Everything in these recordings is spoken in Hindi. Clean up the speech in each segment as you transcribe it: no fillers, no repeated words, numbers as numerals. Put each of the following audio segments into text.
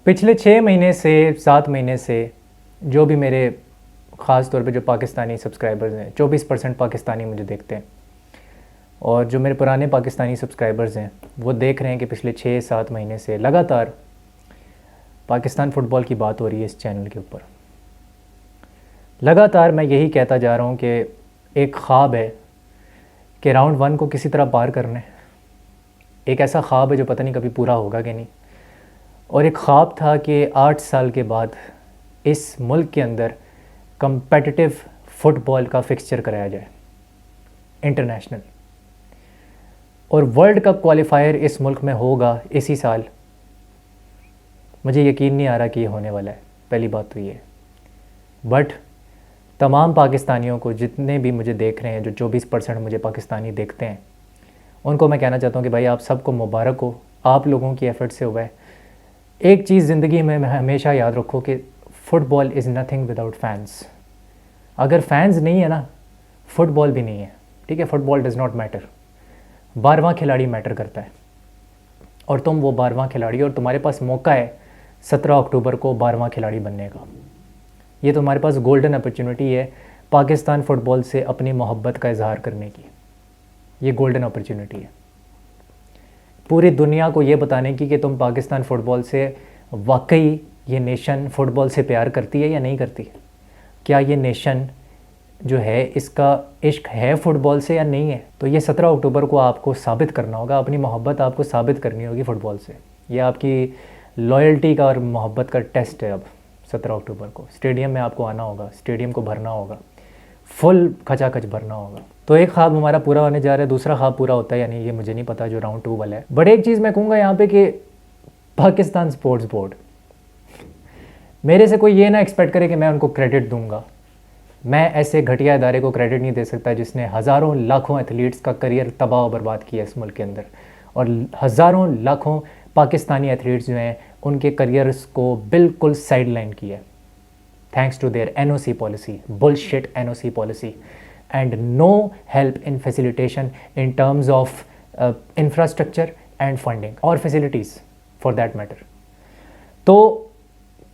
पिछले 6 महीने से 7 महीने से जो भी मेरे ख़ास तौर पे जो पाकिस्तानी सब्सक्राइबर्स हैं, 24% पाकिस्तानी मुझे देखते हैं, और जो मेरे पुराने पाकिस्तानी सब्सक्राइबर्स हैं वो देख रहे हैं कि पिछले 6-7 महीने से लगातार पाकिस्तान फ़ुटबॉल की बात हो रही है इस चैनल के ऊपर। लगातार मैं यही कहता जा रहा हूँ कि एक ख़्वाब है कि राउंड 1 को किसी तरह पार करना है। एक ऐसा ख़्वाब है जो पता नहीं कभी पूरा होगा कि नहीं। और एक ख़्वाब था कि 8 साल के बाद इस मुल्क के अंदर कम्पेटिटिव फ़ुटबॉल का फिक्सचर कराया जाए इंटरनेशनल, और वर्ल्ड कप क्वालिफायर इस मुल्क में होगा इसी साल। मुझे यकीन नहीं आ रहा कि ये होने वाला है, पहली बात तो ये। बट तमाम पाकिस्तानियों को, जितने भी मुझे देख रहे हैं, जो 24% मुझे पाकिस्तानी देखते हैं, उनको मैं कहना चाहता हूँ कि भाई आप सबको मुबारक हो, आप लोगों की एफ़र्ट से हुआ है। एक चीज़ ज़िंदगी में हमेशा याद रखो कि football is nothing without fans. अगर फैंस नहीं है ना, फ़ुटबॉल भी नहीं है। ठीक है, फ़ुटबॉल डज़ नॉट मैटर। 12वां खिलाड़ी मैटर करता है, और तुम वो 12वां खिलाड़ी, और तुम्हारे पास मौका है 17 अक्टूबर को 12वां खिलाड़ी बनने का। ये तुम्हारे पास गोल्डन अपॉर्चुनिटी है पाकिस्तान फ़ुटबॉल से अपनी मोहब्बत का इजहार करने की। ये गोल्डन अपॉर्चुनिटी है पूरी दुनिया को ये बताने की कि तुम पाकिस्तान फ़ुटबॉल से वाकई, ये नेशन फ़ुटबॉल से प्यार करती है या नहीं करती। क्या ये नेशन जो है, इसका इश्क है फ़ुटबॉल से या नहीं है। तो ये 17 अक्टूबर को आपको साबित करना होगा, अपनी मोहब्बत आपको साबित करनी होगी फ़ुटबॉल से। ये आपकी लॉयल्टी का और मोहब्बत का टेस्ट है। अब 17 अक्टूबर को स्टेडियम में आपको आना होगा, स्टेडियम को भरना होगा, फुल खचाखच भरना होगा। तो एक ख्वाब हमारा पूरा होने जा रहा है, दूसरा ख्वाब पूरा होता है या नहीं ये मुझे नहीं पता, जो राउंड 2 वाला है। बट एक चीज़ मैं कहूँगा यहाँ पे कि पाकिस्तान स्पोर्ट्स बोर्ड, मेरे से कोई ये ना एक्सपेक्ट करे कि मैं उनको क्रेडिट दूंगा। मैं ऐसे घटिया इदारे को क्रेडिट नहीं दे सकता जिसने हज़ारों लाखों एथलीट्स का करियर तबाह और बर्बाद किया इस मुल्क के अंदर, और हज़ारों लाखों पाकिस्तानी एथलीट्स जो हैं उनके करियर्स को बिल्कुल साइड लाइन किया है thanks to their NOC policy, bullshit NOC policy, and no help in facilitation in terms of infrastructure and funding or facilities for that matter। तो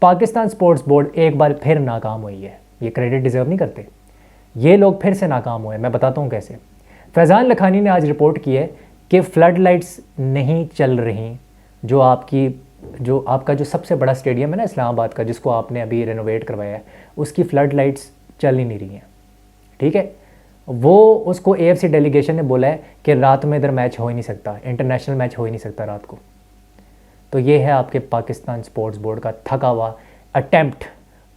पाकिस्तान स्पोर्ट्स बोर्ड एक बार फिर नाकाम हुई है। ये क्रेडिट डिज़र्व नहीं करते, ये लोग फिर से नाकाम हुए। मैं बताता हूँ कैसे। फैज़ान लखानी ने आज रिपोर्ट की है कि फ्लड लाइट्स नहीं चल रही, जो आपका जो सबसे बड़ा स्टेडियम है ना इस्लामाबाद का, जिसको आपने अभी रेनोवेट करवाया है, उसकी फ्लड लाइट्स चल ही नहीं रही हैं। ठीक है, वो उसको AFC डेलीगेशन ने बोला है कि रात में इधर मैच हो ही नहीं सकता, इंटरनेशनल मैच हो ही नहीं सकता रात को। तो ये है आपके पाकिस्तान स्पोर्ट्स बोर्ड का थका हुआ attempt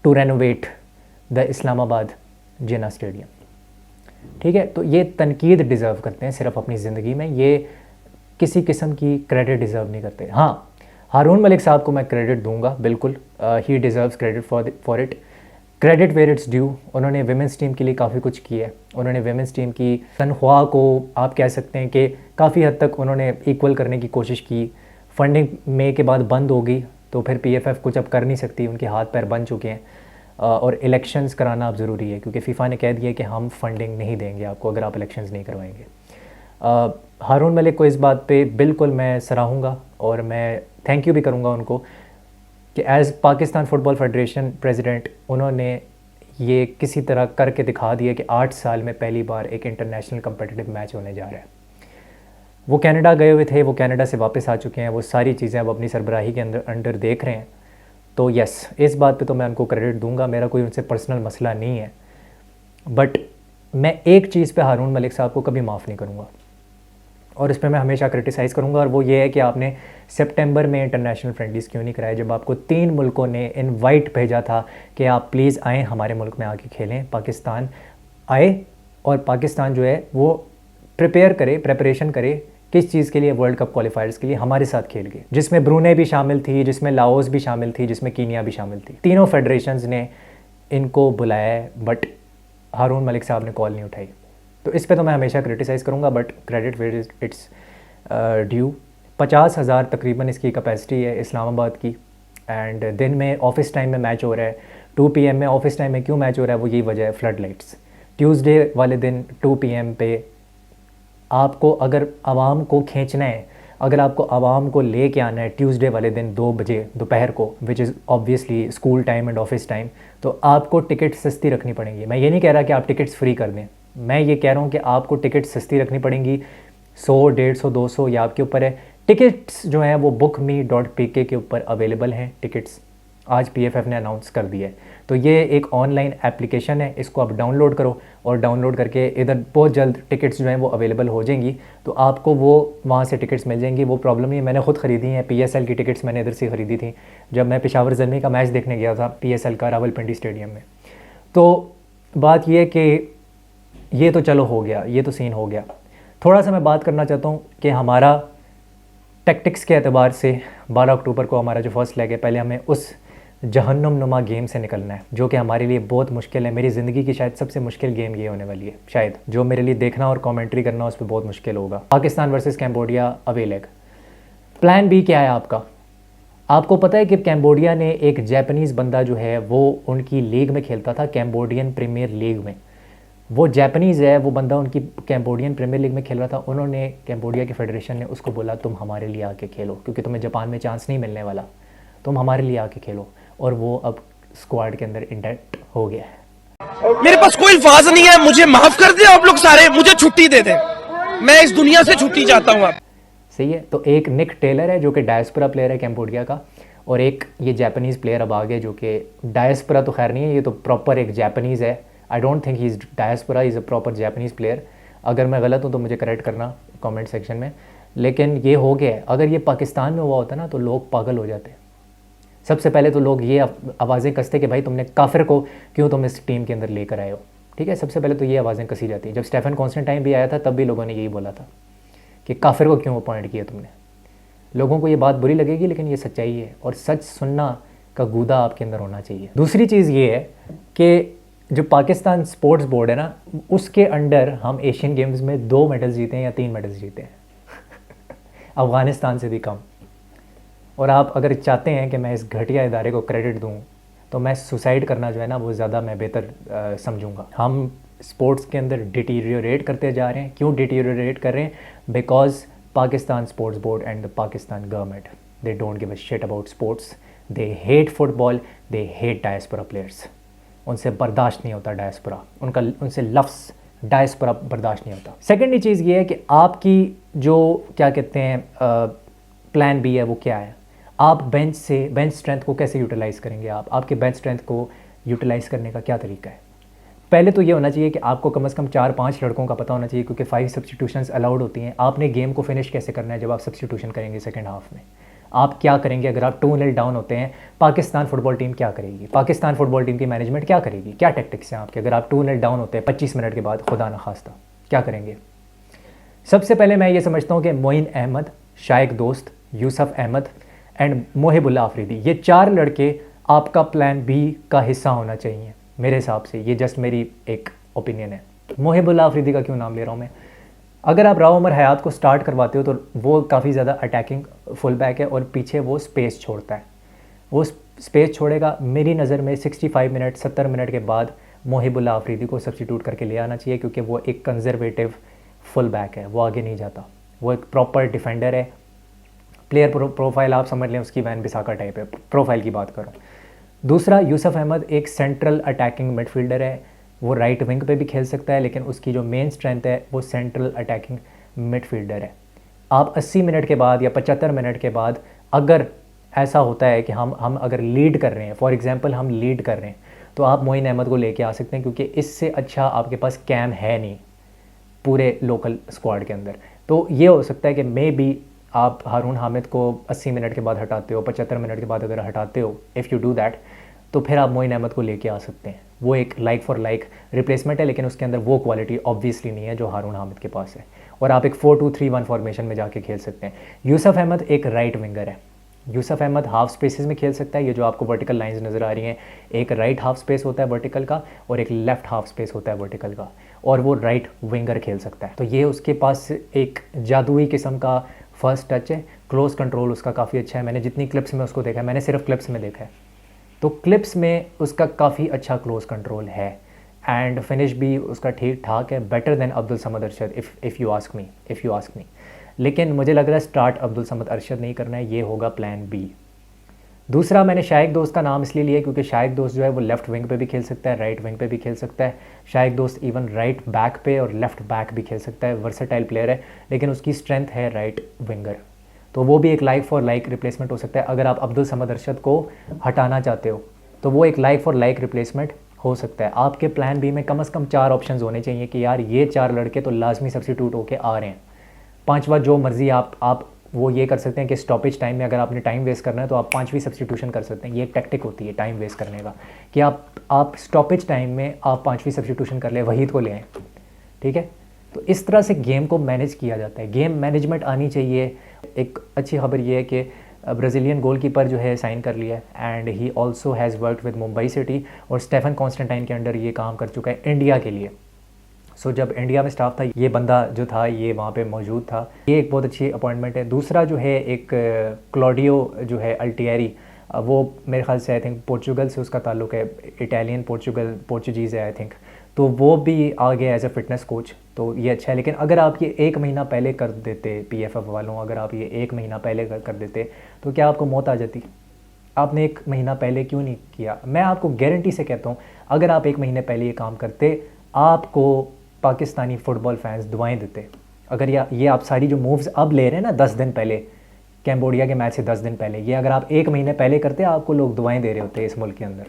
to renovate the Islamabad Jinnah stadium. ठीक है, तो ये तनकीद डिज़र्व करते हैं सिर्फ अपनी ज़िंदगी में, ये किसी किस्म की क्रेडिट डिज़र्व नहीं करते। हाँ, हारून मलिक साहब को मैं क्रेडिट दूंगा, बिल्कुल, he deserves credit for it, credit where it's due. उन्होंने विमेंस टीम के लिए काफ़ी कुछ किया है। उन्होंने विमेंस टीम की तनख्वाह को आप कह सकते हैं कि काफ़ी हद तक उन्होंने इक्वल करने की कोशिश की। फंडिंग मई के बाद बंद होगी, तो फिर PFF कुछ अब कर नहीं सकती, उनके हाथ पैर बन चुके हैं, और इलेक्शंस कराना अब ज़रूरी है क्योंकि फ़ीफ़ा ने कह दिया कि हम फंडिंग नहीं देंगे आपको अगर आप इलेक्शंस नहीं करवाएंगे। हारून मलिक को इस बात पे बिल्कुल मैं सराहूँगा, और मैं थैंक यू भी करूँगा उनको कि as Pakistan football federation president उन्होंने ये किसी तरह करके दिखा दिया कि 8 साल में पहली बार एक इंटरनेशनल कम्पिटिटिव मैच होने जा रहा है। वो कनाडा गए हुए थे, वो कनाडा से वापस आ चुके हैं, वो सारी चीज़ें अब अपनी सरबराही के अंडर देख रहे हैं। तो यस, इस बात पे तो मैं उनको क्रेडिट दूंगा, मेरा कोई उनसे पर्सनल मसला नहीं है। बट मैं एक चीज़ पे हारून मलिक साहब को कभी माफ़ नहीं करूँगा, और इस पर मैं हमेशा क्रिटिसाइज़ करूँगा, और वो ये है कि आपने सितंबर में इंटरनेशनल फ्रेंडलीज़ क्यों नहीं कराए, जब आपको 3 मुल्कों ने इनवाइट भेजा था कि आप प्लीज़ आएँ हमारे मुल्क में आके खेलें। पाकिस्तान आए, और पाकिस्तान जो है वो प्रिपरेशन करे किस चीज़ के लिए, वर्ल्ड कप क्वालिफायर्स के लिए हमारे साथ खेल गए, जिसमें ब्रूनेई भी शामिल थी, जिसमें लाओस भी शामिल थी, जिसमें कीनिया भी शामिल थी। तीनों फेडरेशंस ने इनको बुलाया है, बट हारून मलिक साहब ने कॉल नहीं उठाई। तो इस पे तो मैं हमेशा क्रिटिसाइज़ करूँगा, but credit where it's due. 50,000 तकरीबन इसकी कैपेसिटी है इस्लामाबाद की, एंड दिन में ऑफिस टाइम में मैच हो रहा है। 2 PM में ऑफिस टाइम में क्यों मैच हो रहा है, वो यही वजह है, फ्लड लाइट्स। ट्यूसडे वाले दिन 2 PM पे आपको अगर आवाम को खींचना है, अगर आपको आवाम को ले के आना है ट्यूसडे वाले दिन 2 बजे दोपहर को, which is obviously school time and office time, तो आपको टिकट सस्ती रखनी पड़ेंगी। मैं ये नहीं कह रहा कि आप टिकट्स फ्री कर दें, मैं ये कह रहा हूँ कि आपको टिकट सस्ती रखनी पड़ेंगी। 100, 150, 200 या आपके ऊपर है। टिकट्स जो हैं वो bookme.pk के ऊपर अवेलेबल हैं टिकट्स, आज PFF ने अनाउंस कर दिया है। तो ये एक ऑनलाइन एप्लीकेशन है, इसको आप डाउनलोड करो और डाउनलोड करके इधर बहुत जल्द टिकट्स जो हैं वो अवेलेबल हो जाएंगी, तो आपको वो वहाँ से टिकट्स मिल जाएंगी। वो प्रॉब्लम नहीं है, मैंने खुद ख़रीदी हैं। PSL की टिकट्स मैंने इधर से ख़रीदी थी जब मैं पेशावर ज़ल्मी का मैच देखने गया था PSL का रावलपिंडी स्टेडियम में। तो बात ये कि ये तो चलो हो गया, ये तो सीन हो गया। थोड़ा सा मैं बात करना चाहता हूँ कि हमारा टैक्टिक्स के एतबार से 12 अक्टूबर को हमारा जो फर्स्ट लेग है, पहले हमें उस जहन्नुम नुमा गेम से निकलना है जो कि हमारे लिए बहुत मुश्किल है। मेरी ज़िंदगी की शायद सबसे मुश्किल गेम ये होने वाली है, शायद जो मेरे लिए देखना और कमेंट्री करना उस पर बहुत मुश्किल होगा। Pakistan versus Cambodia away leg. Plan B क्या है आपका? आपको पता है कि कैम्बोडिया ने एक जापानीज़ बंदा जो है वो उनकी लीग में खेलता था, कैम्बोडियन प्रीमियर लीग में। वो जापानीज़ है, वो बंदा उनकी कैम्बोडियन प्रीमियर लीग में खेल रहा था। उन्होंने कैम्बोडिया के फेडरेशन ने उसको बोला तुम हमारे लिए आके खेलो, क्योंकि तुम्हें जापान में चांस नहीं मिलने वाला, तुम हमारे लिए आके खेलो। और वो अब स्क्वाड के अंदर इंडेक्ट हो गया है। मेरे पास कोई अल्फाज नहीं है, मुझे माफ कर दे आप लोग सारे, मुझे छुट्टी दे दें, मैं इस दुनिया से छुट्टी चाहता हूँ। आप सही है। तो एक निक टेलर है जो कि डायस्पोरा प्लेयर है कैम्बोडिया का, और एक ये जापानीज़ प्लेयर अब आ गया जो कि डायस्पोरा तो खैर नहीं है, ये तो प्रॉपर एक जापानीज़ है। I don't think he is diaspora, is a proper Japanese player. अगर मैं गलत हूँ तो मुझे करेक्ट करना कमेंट सेक्शन में। लेकिन ये हो गया है। अगर ये पाकिस्तान में हुआ होता ना तो लोग पागल हो जाते। सबसे पहले तो लोग ये आवाज़ें कसते कि भाई तुमने काफिर को क्यों तुम इस टीम के अंदर लेकर आए हो, ठीक है। सबसे पहले तो ये आवाज़ें कसी जाती। जब स्टेफन कॉन्स्टेंटाइन भी आया था तब भी लोगों ने यही बोला था कि काफिर को क्यों अपॉइंट किया तुमने। लोगों को ये बात बुरी लगेगी लेकिन ये सच्चाई है, और सच सुनना का गूदा आपके अंदर होना चाहिए। दूसरी चीज़ ये है कि जो पाकिस्तान स्पोर्ट्स बोर्ड है ना, उसके अंडर हम एशियन गेम्स में 2 मेडल जीते हैं या 3 मेडल्स जीते हैं अफ़गानिस्तान से भी कम। और आप अगर चाहते हैं कि मैं इस घटिया इदारे को क्रेडिट दूं तो मैं सुसाइड करना जो है ना वो ज़्यादा मैं बेहतर समझूंगा। हम स्पोर्ट्स के अंदर डिटीरियोरेट करते जा रहे हैं। क्यों डिटीरियोरेट कर रहे हैं? Because Pakistan sports board and the Pakistan government, they don't give a shit about sports, they hate football, they hate diaspora players. उनसे बर्दाश्त नहीं होता डायस्पोरा, उनसे लफ्ज़ डायस्पोरा बर्दाश्त नहीं होता। सेकेंडली चीज़ ये है कि आपकी जो क्या कहते हैं प्लान बी है वो क्या है। आप बेंच स्ट्रेंथ को कैसे यूटिलाइज़ करेंगे? आपके बेंच स्ट्रेंथ को यूटिलाइज़ करने का क्या तरीका है? पहले तो ये होना चाहिए कि आपको कम से कम 4-5 लड़कों का पता होना चाहिए, क्योंकि 5 सब्स्टिट्यूशंस अलाउड होती हैं। आपने गेम को फिनिश कैसे करना है जब आप सब्स्टिट्यूशन करेंगे सेकेंड हाफ में? आप क्या करेंगे अगर आप 2-0 डाउन होते हैं? पाकिस्तान फुटबॉल टीम क्या करेगी? पाकिस्तान फुटबॉल टीम की मैनेजमेंट क्या करेगी? क्या टैक्टिक्स हैं आपके? अगर आप 2-0 डाउन होते हैं 25 मिनट के बाद, खुदा न खास्ता, क्या करेंगे? सबसे पहले मैं ये समझता हूँ कि मोइन अहमद, शाइक दोस्त, यूसुफ अहमद एंड मोहिबुल्लाह अफरीदी, ये 4 लड़के आपका प्लान बी का हिस्सा होना चाहिए मेरे हिसाब से। ये जस्ट मेरी एक ओपिनियन है। मोहिबुल्लाह अफरीदी का क्यों नाम ले रहा हूँ मैं? अगर आप राव उमर हयात को स्टार्ट करवाते हो तो वो काफ़ी ज़्यादा अटैकिंग फुल बैक है और पीछे वो स्पेस छोड़ता है। वो स्पेस छोड़ेगा। मेरी नज़र में 65 मिनट 70 मिनट के बाद मोहिबुल्लाह अफरीदी को सब्स्टिट्यूट करके ले आना चाहिए, क्योंकि वो एक कंजर्वेटिव फुल बैक है, वो आगे नहीं जाता, वो एक प्रॉपर डिफेंडर है। प्लेयर प्रोफाइल आप समझ लें उसकी वैन बिसाका टाइप है, प्रोफाइल की बात करूँ। दूसरा, यूसुफ अहमद एक सेंट्रल अटैकिंग मिडफील्डर है। वो राइट विंग पे भी खेल सकता है, लेकिन उसकी जो मेन स्ट्रेंथ है वो सेंट्रल अटैकिंग मिडफील्डर है। आप 80 मिनट के बाद या 75 मिनट के बाद अगर ऐसा होता है कि हम अगर लीड कर रहे हैं, फॉर एग्जांपल हम लीड कर रहे हैं, तो आप मोइन अहमद को लेके आ सकते हैं, क्योंकि इससे अच्छा आपके पास कैम है नहीं पूरे लोकल स्क्वाड के अंदर। तो ये हो सकता है कि मे बी आप हारून हामिद को 80 मिनट के बाद हटाते हो, 75 मिनट के बाद अगर हटाते हो, इफ़ यू डू दैट, तो फिर आप मोइन अहमद को लेके आ सकते हैं। वो एक लाइक फॉर लाइक रिप्लेसमेंट है, लेकिन उसके अंदर वो क्वालिटी ऑब्वियसली नहीं है जो हारून हामिद के पास है। और आप एक 4-2-3-1 फॉर्मेशन में जाके खेल सकते हैं। यूसुफ अहमद एक राइट विंगर है। यूसुफ अहमद हाफ स्पेसेस में खेल सकता है। ये जो आपको वर्टिकल लाइंस नज़र आ रही हैं, एक राइट हाफ स्पेस होता है वर्टिकल का और एक लेफ्ट हाफ स्पेस होता है वर्टिकल का, और वो राइट विंगर खेल सकता है। तो ये उसके पास एक जादुई किस्म का फर्स्ट टच है। क्लोज कंट्रोल उसका काफ़ी अच्छा है। मैंने जितनी क्लिप्स में उसको देखा है, मैंने सिर्फ क्लिप्स में देखा है, तो क्लिप्स में उसका काफ़ी अच्छा क्लोज कंट्रोल है। एंड फिनिश भी उसका ठीक ठाक है, better than Abdul Samad Arshad if you ask me. लेकिन मुझे लग रहा है स्टार्ट अब्दुल समद अरशद नहीं करना है, ये होगा प्लान बी। दूसरा मैंने शाइक दोस्त का नाम इसलिए लिया क्योंकि शाइक दोस्त जो है वो लेफ़्ट विंग पे भी खेल सकता है, राइट विंग पे भी खेल सकता है। शाइक दोस्त इवन राइट बैक पे और लेफ़्ट बैक भी खेल सकता है, वर्सेटाइल प्लेयर है, लेकिन उसकी स्ट्रेंथ है राइट विंगर। तो वो भी एक लाइक फॉर लाइक रिप्लेसमेंट हो सकता है। अगर आप अब्दुल समद अरशद को हटाना चाहते हो तो वो एक लाइक फॉर लाइक रिप्लेसमेंट हो सकता है। आपके प्लान बी में कम से कम 4 ऑप्शंस होने चाहिए कि यार ये 4 लड़के तो लाजमी सब्स्टिट्यूट होके आ रहे हैं। 5वां जो मर्ज़ी आप वो ये कर सकते हैं कि स्टॉपेज टाइम में अगर आपने टाइम वेस्ट करना है तो आप 5वीं सब्स्टिट्यूशन कर सकते हैं। ये एक टैक्टिक होती है टाइम वेस्ट करने का कि आप स्टॉपेज टाइम में आप 5वीं सब्स्टिट्यूशन कर लें, वहीद को ले आएँ, ठीक है। तो इस तरह से गेम को मैनेज किया जाता है, गेम मैनेजमेंट आनी चाहिए। एक अच्छी खबर ये है कि ब्राज़ीलियन गोलकीपर जो है साइन कर लिया है and he also has worked with Mumbai city और स्टेफन कॉन्स्टेंटाइन के अंडर ये काम कर चुका है इंडिया के लिए। सो जब इंडिया में स्टाफ था ये बंदा जो था ये वहाँ पे मौजूद था। ये एक बहुत अच्छी अपॉइंटमेंट है। दूसरा जो है एक क्लॉडियो जो है अल्टियरी, वो मेरे ख्याल से आई थिंक पोर्चुगल से उसका ताल्लुक है, इटालियन पोर्चुगीज़ है आई थिंक। तो वो भी आ गया एज ए फ़िटनेस कोच, तो ये अच्छा है। लेकिन अगर आप ये 1 महीना पहले कर देते PFF वालों, अगर आप ये 1 महीना पहले कर देते तो क्या आपको मौत आ जाती? आपने 1 महीना पहले क्यों नहीं किया? मैं आपको गारंटी से कहता हूँ अगर आप 1 महीने पहले ये काम करते आपको पाकिस्तानी फ़ुटबॉल फैंस दुआएं देते। अगर ये आप सारी जो मूव्स अब ले रहे हैं ना 10 दिन पहले, कैम्बोडिया के मैच से 10 दिन पहले, ये अगर आप 1 महीने पहले करते आपको लोग दुआएं दे रहे होते इस मुल्क के अंदर।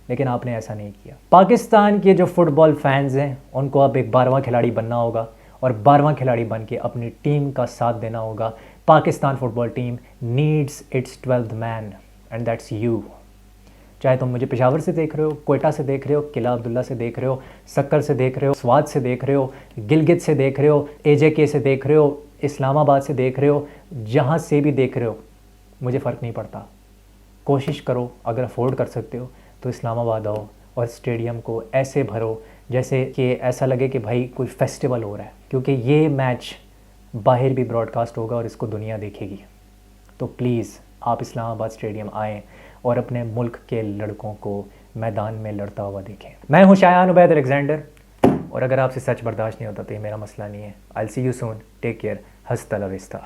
लेकिन आपने ऐसा नहीं किया। पाकिस्तान के जो फ़ुटबॉल फैंस हैं उनको अब एक 12वां खिलाड़ी बनना होगा और 12वां खिलाड़ी बन के अपनी टीम का साथ देना होगा। Pakistan football team needs it's 12th man and that's you. चाहे तुम मुझे पेशावर से देख रहे हो, कोयटा से देख रहे हो, किला अब्दुल्ला से देख रहे हो, सक्कर से देख रहे हो, स्वात से देख रहे हो, गिलगित से देख रहे हो, AJK से देख रहे हो, इस्लामाबाद से देख रहे हो, जहाँ से भी देख रहे हो, मुझे फ़र्क नहीं पड़ता। कोशिश करो, अगर अफोर्ड कर सकते हो तो इस्लामाबाद आओ और स्टेडियम को ऐसे भरो जैसे कि ऐसा लगे कि भाई कोई फेस्टिवल हो रहा है, क्योंकि ये मैच बाहर भी ब्रॉडकास्ट होगा और इसको दुनिया देखेगी। तो प्लीज़ आप इस्लामाबाद स्टेडियम आएँ और अपने मुल्क के लड़कों को मैदान में लड़ता हुआ देखें। मैं हूं शायान उबैद अलेक्जेंडर और अगर आपसे सच बर्दाश्त नहीं होता तो ये मेरा मसला नहीं है। I will see you soon, take care, हस्ता ला विस्ता।